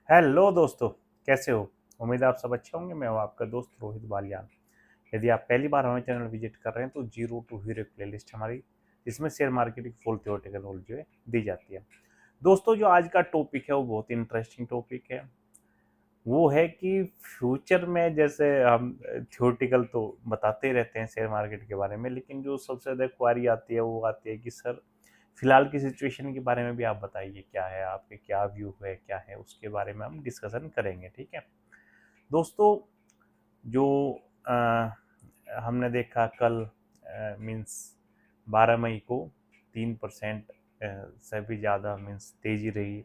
Hello दोस्तों, कैसे हो? उम्मीद है आप सब अच्छे होंगे। मैं हूं आपका दोस्त रोहित बालियान। यदि आप पहली बार हमारे चैनल विजिट कर रहे हैं तो जीरो टू हीरो प्लेलिस्ट हमारी, जिसमें शेयर मार्केट की फुल थ्योरेटिकल नॉलेज जो है दी जाती है। दोस्तों, जो आज का टॉपिक है वो बहुत इंटरेस्टिंग टॉपिक है। वो है कि फ्यूचर में, जैसे हम थ्योरेटिकल तो बताते ही रहते हैं शेयर मार्केट के बारे में, लेकिन जो सबसे ज़्यादा क्वारी आती है वो आती है कि सर, फिलहाल की सिचुएशन के बारे में भी आप बताइए, क्या है आपके, क्या व्यू है, क्या है उसके बारे में हम डिस्कशन करेंगे। ठीक है दोस्तों, जो अ, हमने देखा कल, मीन्स 12 मई को 3% से भी ज़्यादा मीन्स तेज़ी रही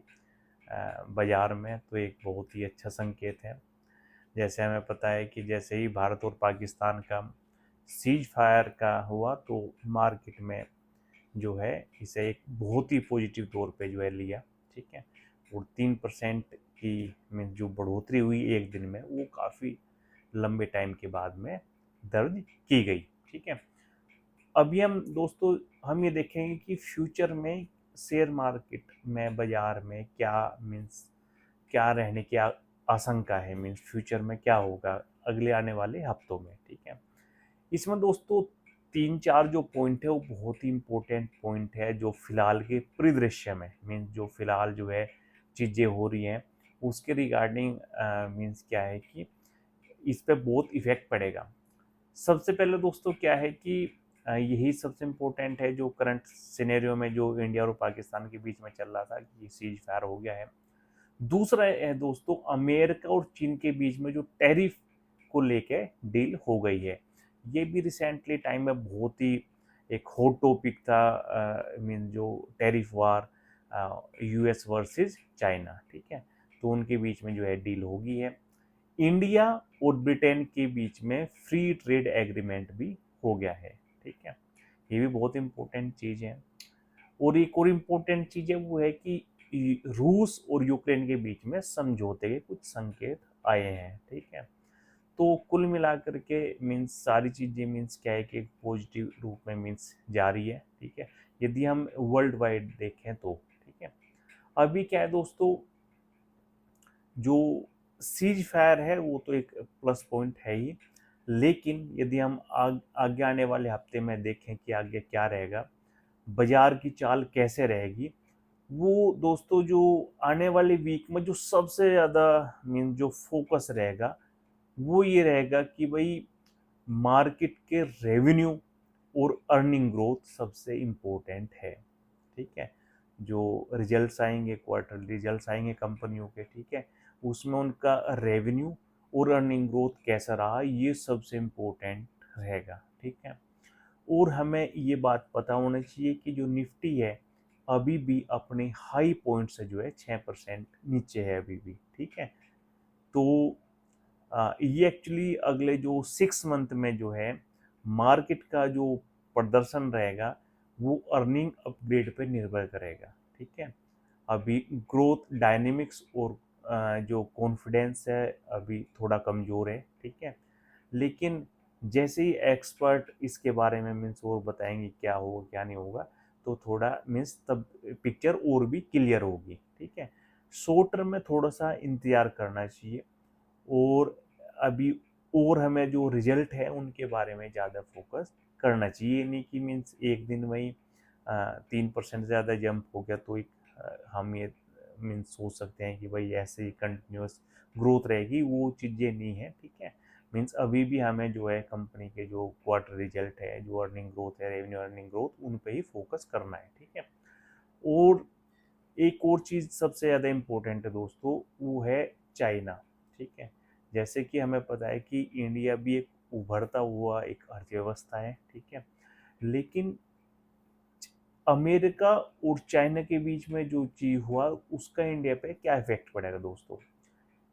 बाज़ार में, तो एक बहुत ही अच्छा संकेत है। जैसे हमें पता है कि जैसे ही भारत और पाकिस्तान का सीज फायर का हुआ तो मार्केट में जो है इसे एक बहुत ही पॉजिटिव तौर पे जो है लिया। ठीक है, और 3% की मीन जो बढ़ोतरी हुई एक दिन में, वो काफ़ी लंबे टाइम के बाद में दर्ज की गई। ठीक है, अभी हम दोस्तों हम ये देखेंगे कि फ्यूचर में शेयर मार्केट में, बाजार में क्या मीन्स क्या रहने की आशंका है, मीन्स फ्यूचर में क्या होगा अगले आने वाले हफ्तों में। ठीक है, इसमें दोस्तों तीन चार जो पॉइंट है वो बहुत ही इंपॉर्टेंट पॉइंट है, जो फिलहाल के परिदृश्य में मीन्स जो फिलहाल जो है चीज़ें हो रही हैं उसके रिगार्डिंग मीन्स क्या है कि इस पे बहुत इफेक्ट पड़ेगा। सबसे पहले दोस्तों क्या है कि यही सबसे इम्पोर्टेंट है, जो करंट सिनेरियो में जो इंडिया और पाकिस्तान के बीच में चल रहा था कि सीज फायर हो गया है। दूसरा है दोस्तों, अमेरिका और चीन के बीच में जो टैरिफ को लेके डील हो गई है। ये भी रिसेंटली टाइम में बहुत ही एक हॉट टॉपिक था, मीन जो टैरिफ वार यूएस वर्सेस चाइना। ठीक है, तो उनके बीच में जो है डील हो गई है। इंडिया और ब्रिटेन के बीच में फ्री ट्रेड एग्रीमेंट भी हो गया है। ठीक है, ये भी बहुत इंपॉर्टेंट चीज़ है। और एक और इम्पोर्टेंट चीज़ है, वो है कि रूस और यूक्रेन के बीच में समझौते के कुछ संकेत आए हैं। ठीक है, तो कुल मिलाकर के मीन्स सारी चीज़ें मीन्स क्या है कि एक पॉजिटिव रूप में मीन्स जा रही है। ठीक है, यदि हम वर्ल्ड वाइड देखें तो। ठीक है, अभी क्या है दोस्तों, जो सीज फायर है वो तो एक प्लस पॉइंट है ही, लेकिन यदि हम आगे आने वाले हफ्ते में देखें कि आगे क्या रहेगा, बाजार की चाल कैसे रहेगी, वो दोस्तों जो आने वाले वीक में जो सबसे ज़्यादा मीन जो फोकस रहेगा वो ये रहेगा कि भाई मार्केट के रेवेन्यू और अर्निंग ग्रोथ सबसे इम्पोर्टेंट है। ठीक है, जो रिजल्ट्स आएंगे, क्वार्टर रिजल्ट्स आएंगे कंपनियों के, ठीक है, उसमें उनका रेवेन्यू और अर्निंग ग्रोथ कैसा रहा, ये सबसे इम्पोर्टेंट रहेगा। ठीक है, और हमें ये बात पता होना चाहिए कि जो निफ्टी है अभी भी अपने हाई पॉइंट से जो है 6% नीचे है अभी भी। ठीक है, तो ये एक्चुअली अगले जो 6 मंथ में जो है मार्केट का जो प्रदर्शन रहेगा वो अर्निंग अपग्रेड पे निर्भर करेगा। ठीक है, अभी ग्रोथ डायनेमिक्स और जो कॉन्फिडेंस है अभी थोड़ा कमज़ोर है। ठीक है, लेकिन जैसे ही एक्सपर्ट इसके बारे में मीन्स और बताएंगे क्या होगा क्या नहीं होगा, तो थोड़ा मीन्स तब पिक्चर और भी क्लियर होगी। ठीक है, शॉर्ट टर्म में थोड़ा सा इंतज़ार करना चाहिए, और अभी और हमें जो रिजल्ट है उनके बारे में ज़्यादा फोकस करना चाहिए। नहीं कि मीन्स एक दिन में ही 3% ज़्यादा जंप हो गया तो एक हम ये मीन्स सोच सकते हैं कि भाई ऐसे ही कंटिन्यूस ग्रोथ रहेगी, वो चीज़ें नहीं है। ठीक है, मीन्स अभी भी हमें जो है कंपनी के जो क्वार्टर रिजल्ट है, जो अर्निंग ग्रोथ है, रेवेन्यू अर्निंग ग्रोथ, उन पे ही फोकस करना है। ठीक है, और एक और चीज़ सबसे ज़्यादा इम्पोर्टेंट है दोस्तों, वो है चाइना। ठीक है, जैसे कि हमें पता है कि इंडिया भी एक उभरता हुआ एक अर्थव्यवस्था है। ठीक है, लेकिन अमेरिका और चाइना के बीच में जो चीज़ हुआ उसका इंडिया पे क्या इफेक्ट पड़ेगा दोस्तों।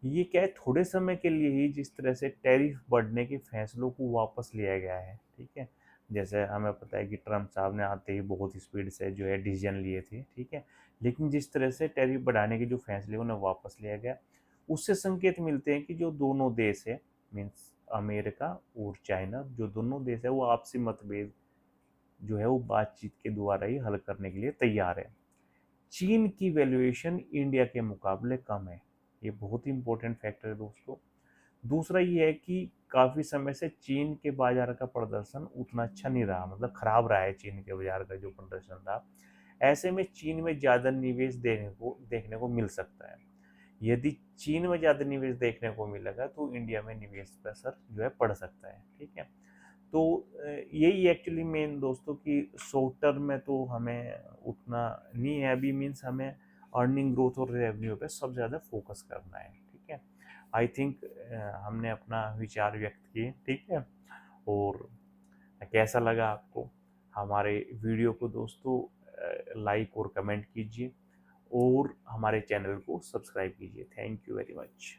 ये क्या है, थोड़े समय के लिए ही जिस तरह से टैरिफ बढ़ने के फैसलों को वापस लिया गया है। ठीक है, जैसे हमें पता है कि ट्रम्प साहब ने आते ही बहुत स्पीड से जो है डिसीजन लिए थे। ठीक है, लेकिन जिस तरह से टैरिफ बढ़ाने के जो फैसले उन्हें वापस लिया गया, उससे संकेत मिलते हैं कि जो दोनों देश है मीन्स अमेरिका और चाइना, जो दोनों देश है वो आपसी मतभेद जो है वो बातचीत के द्वारा ही हल करने के लिए तैयार है। चीन की वैल्यूएशन इंडिया के मुकाबले कम है। ये बहुत ही इंपॉर्टेंट फैक्टर है दोस्तों। दूसरा ये है कि काफ़ी समय से चीन के बाजार का प्रदर्शन उतना अच्छा नहीं रहा, मतलब खराब रहा है चीन के बाजार का जो प्रदर्शन रहा। ऐसे में चीन में ज़्यादा निवेश देखने को मिल सकता है। यदि चीन में ज़्यादा निवेश देखने को मिलेगा तो इंडिया में निवेश पर असर जो है पड़ सकता है। ठीक है, तो यही एक्चुअली मेन दोस्तों कि शॉर्ट टर्म में तो हमें उतना नहीं है अभी, मीन्स हमें अर्निंग ग्रोथ और रेवेन्यू पे सब ज़्यादा फोकस करना है। ठीक है, आई थिंक हमने अपना विचार व्यक्त किए। ठीक है, और कैसा लगा आपको हमारे वीडियो को दोस्तों, लाइक और कमेंट कीजिए और हमारे चैनल को सब्सक्राइब कीजिए। Thank you very much.